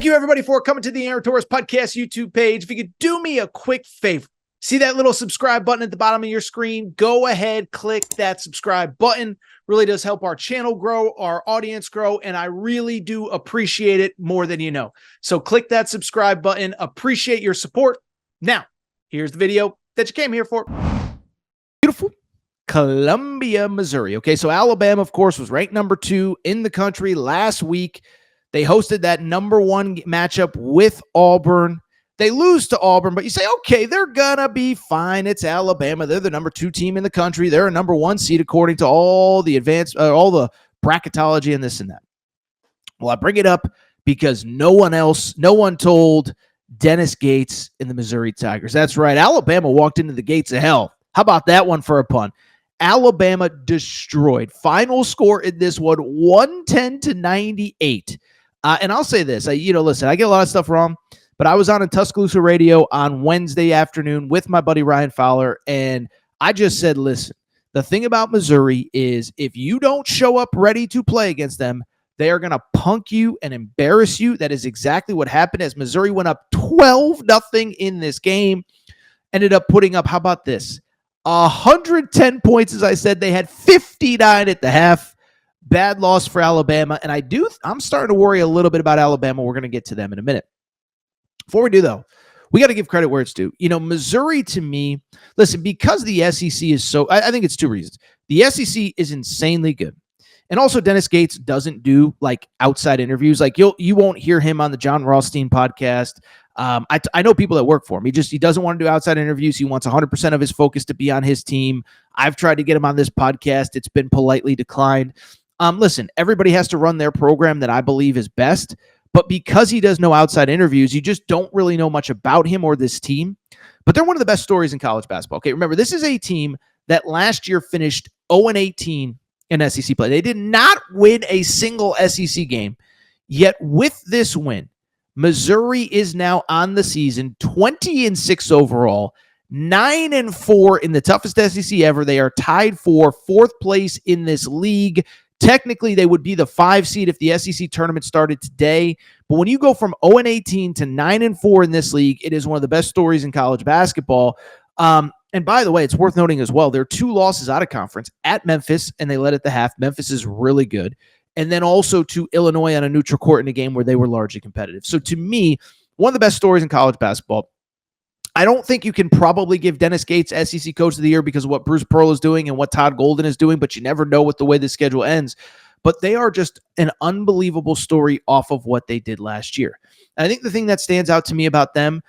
Thank you, everybody, for coming to the Aaron Torres Podcast YouTube page. If you could do me a quick favor, see that little subscribe button at the bottom of your screen? Go ahead, click that subscribe button. Really does help our channel grow, our audience grow, and I really do appreciate it more than you know. So click that subscribe button. Appreciate your support. Now, here's the video that you came here for. Beautiful Columbia, Missouri. Okay, so Alabama, of course, was ranked number 2 in the country last week. They hosted that number 1 matchup with Auburn. They lose to Auburn, but you say, okay, they're going to be fine. It's Alabama. They're the number 2 team in the country. They're a number 1 seed according to all the all the bracketology and this and that. Well, I bring it up because no one told Dennis Gates and the Missouri Tigers. That's right. Alabama walked into the gates of hell. How about that one for a pun? Alabama destroyed. Final score in this one, 110-98. And I'll say this, listen, I get a lot of stuff wrong, but I was on in Tuscaloosa radio on Wednesday afternoon with my buddy Ryan Fowler, and I just said, listen, the thing about Missouri is if you don't show up ready to play against them, they are going to punk you and embarrass you. That is exactly what happened as Missouri went up 12-0 in this game, ended up putting up, how about this, 110 points, as I said. They had 59 at the half. Bad loss for Alabama, and I'm starting to worry a little bit about Alabama. We're going to get to them in a minute. Before we do, though, we got to give credit where it's due. Missouri, to me, listen, because the SEC is so, I think it's 2 reasons. The SEC is insanely good. And also, Dennis Gates doesn't do, outside interviews. You won't hear him on the John Rothstein podcast. I know people that work for him. He doesn't want to do outside interviews. He wants 100% of his focus to be on his team. I've tried to get him on this podcast. It's been politely declined. Listen, everybody has to run their program that I believe is best, but because he does no outside interviews, you just don't really know much about him or this team. But they're one of the best stories in college basketball. Okay, remember, this is a team that last year finished 0-18 in SEC play. They did not win a single SEC game, yet with this win, Missouri is now on the season 20-6 overall, 9-4 in the toughest SEC ever. They are tied for 4th place in this league. Technically, they would be the 5 seed if the SEC tournament started today. But when you go from 0-18 to 9-4 in this league, it is one of the best stories in college basketball. And by the way, it's worth noting as well, there are 2 losses out of conference at Memphis, and they led at the half. Memphis is really good. And then also to Illinois on a neutral court in a game where they were largely competitive. So to me, one of the best stories in college basketball. I don't think you can probably give Dennis Gates SEC Coach of the Year because of what Bruce Pearl is doing and what Todd Golden is doing, but you never know with the way the schedule ends. But they are just an unbelievable story off of what they did last year. And I think the thing that stands out to me about them,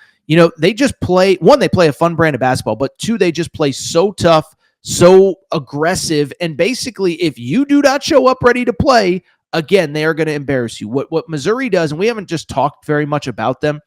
they just play, 1, they play a fun brand of basketball, but 2, they just play so tough, so aggressive, and basically if you do not show up ready to play, again, they are going to embarrass you. What Missouri does, and we haven't just talked very much about them,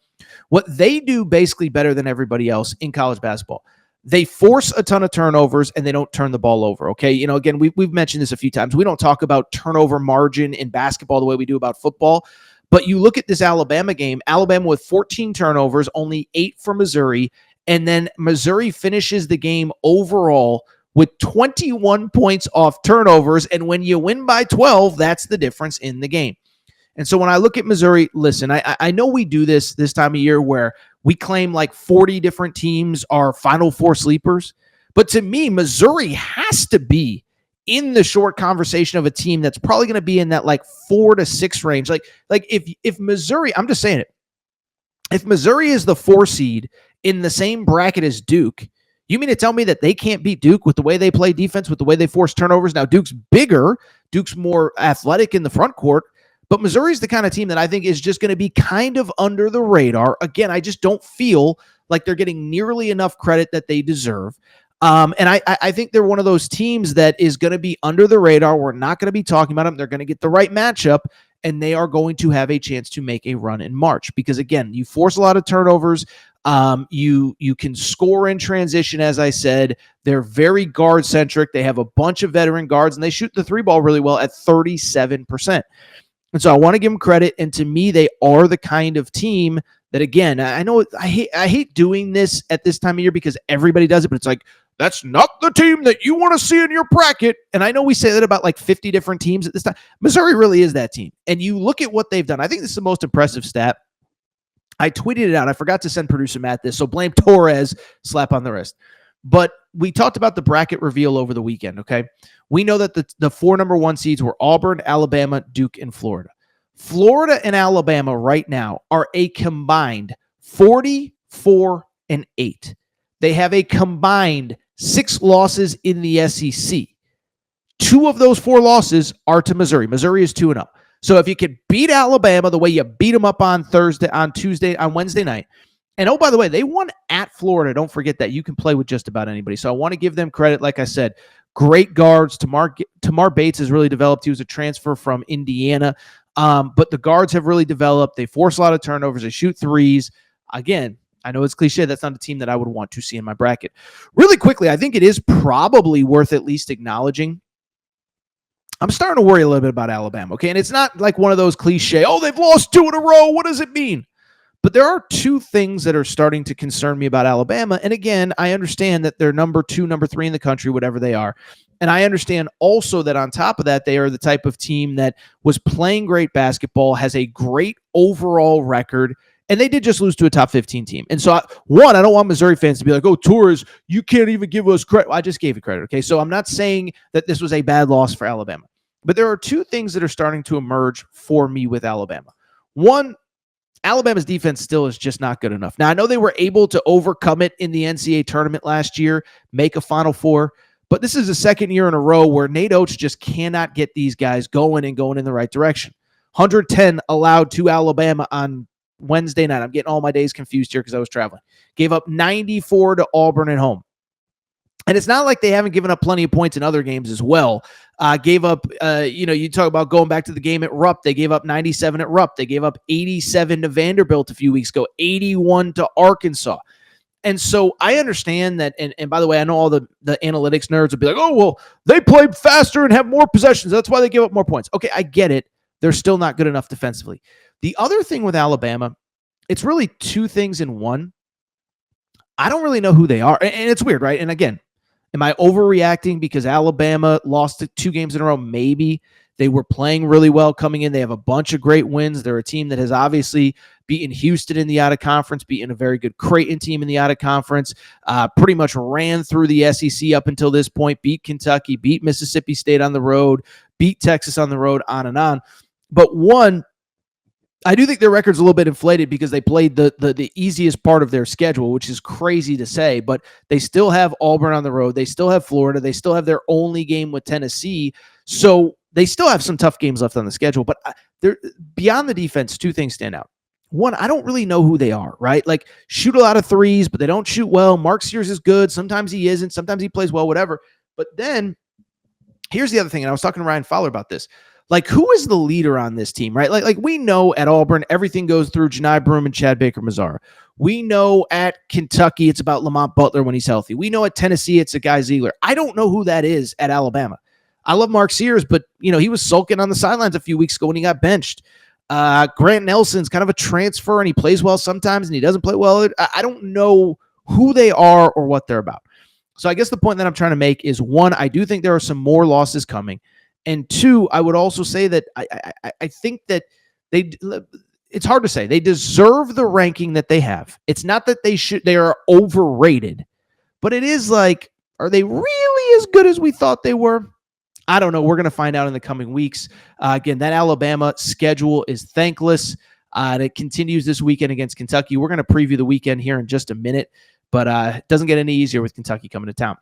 what they do basically better than everybody else in college basketball, they force a ton of turnovers and they don't turn the ball over, okay? Again, we've mentioned this a few times. We don't talk about turnover margin in basketball the way we do about football, but you look at this Alabama game, Alabama with 14 turnovers, only 8 for Missouri, and then Missouri finishes the game overall with 21 points off turnovers, and when you win by 12, that's the difference in the game. And so when I look at Missouri, listen, I know we do this time of year where we claim 40 different teams are Final Four sleepers. But to me, Missouri has to be in the short conversation of a team that's probably going to be in that 4 to 6 range. If Missouri, I'm just saying it, if Missouri is the 4 seed in the same bracket as Duke, you mean to tell me that they can't beat Duke with the way they play defense, with the way they force turnovers? Now, Duke's bigger. Duke's more athletic in the front court. But Missouri's the kind of team that I think is just going to be kind of under the radar. Again, I just don't feel like they're getting nearly enough credit that they deserve. And I think they're one of those teams that is going to be under the radar. We're not going to be talking about them. They're going to get the right matchup, and they are going to have a chance to make a run in March. Because, again, you force a lot of turnovers. You can score in transition, as I said. They're very guard-centric. They have a bunch of veteran guards, and they shoot the 3 ball really well at 37%. And so I want to give them credit. And to me, they are the kind of team that, again, I know I hate doing this at this time of year because everybody does it, but it's that's not the team that you want to see in your bracket. And I know we say that about 50 different teams at this time. Missouri really is that team. And you look at what they've done. I think this is the most impressive stat. I tweeted it out. I forgot to send producer Matt this, so blame Torres, slap on the wrist. But we talked about the bracket reveal over the weekend, okay? We know that the 4 number 1 seeds were Auburn, Alabama, Duke, and Florida. Florida and Alabama right now are a combined 44-8. They have a combined 6 losses in the SEC. 2 of those 4 losses are to Missouri. Missouri is 2-0. So if you could beat Alabama the way you beat them up on Wednesday night, and oh, by the way, they won at Florida. Don't forget that. You can play with just about anybody. So I want to give them credit. Like I said, great guards. Tamar Bates has really developed. He was a transfer from Indiana. But the guards have really developed. They force a lot of turnovers. They shoot threes. Again, I know it's cliche. That's not a team that I would want to see in my bracket. Really quickly, I think it is probably worth at least acknowledging. I'm starting to worry a little bit about Alabama, okay? And it's not like one of those cliche, oh, they've lost 2 in a row. What does it mean? But there are 2 things that are starting to concern me about Alabama. And again, I understand that they're number 2, number 3 in the country, whatever they are. And I understand also that on top of that, they are the type of team that was playing great basketball, has a great overall record, and they did just lose to a top 15 team. And so, I don't want Missouri fans to be like, oh, Torres, you can't even give us credit. Well, I just gave you credit, okay? So I'm not saying that this was a bad loss for Alabama. But there are 2 things that are starting to emerge for me with Alabama. One, Alabama's defense still is just not good enough. Now, I know they were able to overcome it in the NCAA tournament last year, make a Final Four, but this is the second year in a row where Nate Oates just cannot get these guys going in the right direction. 110 allowed to Alabama on Wednesday night. I'm getting all my days confused here because I was traveling. Gave up 94 to Auburn at home. And it's not like they haven't given up plenty of points in other games as well. Gave up, you talk about going back to the game at Rupp. They gave up 97 at Rupp. They gave up 87 to Vanderbilt a few weeks ago, 81 to Arkansas. And so I understand that, and by the way, I know all the analytics nerds will be like, oh, well, they played faster and have more possessions. That's why they give up more points. Okay, I get it. They're still not good enough defensively. The other thing with Alabama, it's really 2 things in one. I don't really know who they are. And it's weird, right? And again, am I overreacting because Alabama lost 2 games in a row? Maybe. They were playing really well coming in. They have a bunch of great wins. They're a team that has obviously beaten Houston in the out-of-conference, beaten a very good Creighton team in the out-of-conference, pretty much ran through the SEC up until this point, beat Kentucky, beat Mississippi State on the road, beat Texas on the road, on and on. But one, I do think their record's a little bit inflated because they played the easiest part of their schedule, which is crazy to say, but they still have Auburn on the road. They still have Florida. They still have their only game with Tennessee. So they still have some tough games left on the schedule, but they're beyond the defense. 2 things stand out. One, I don't really know who they are, right? Like, shoot a lot of threes, but they don't shoot well. Mark Sears is good. Sometimes he isn't. Sometimes he plays well, whatever. But then here's the other thing, and I was talking to Ryan Fowler about this. Like, who is the leader on this team, right? Like we know at Auburn, everything goes through Janai Broome and Chad Baker-Mazara. We know at Kentucky, it's about Lamont Butler when he's healthy. We know at Tennessee, it's a guy Ziegler. I don't know who that is at Alabama. I love Mark Sears, but, he was sulking on the sidelines a few weeks ago when he got benched. Grant Nelson's kind of a transfer, and he plays well sometimes, and he doesn't play well. I don't know who they are or what they're about. So I guess the point that I'm trying to make is, 1, I do think there are some more losses coming. And 2, I would also say that I think that it's hard to say. They deserve the ranking that they have. It's not that they are overrated, but it is like, are they really as good as we thought they were? I don't know. We're going to find out in the coming weeks. Again, that Alabama schedule is thankless. And it continues this weekend against Kentucky. We're going to preview the weekend here in just a minute, but it doesn't get any easier with Kentucky coming to town.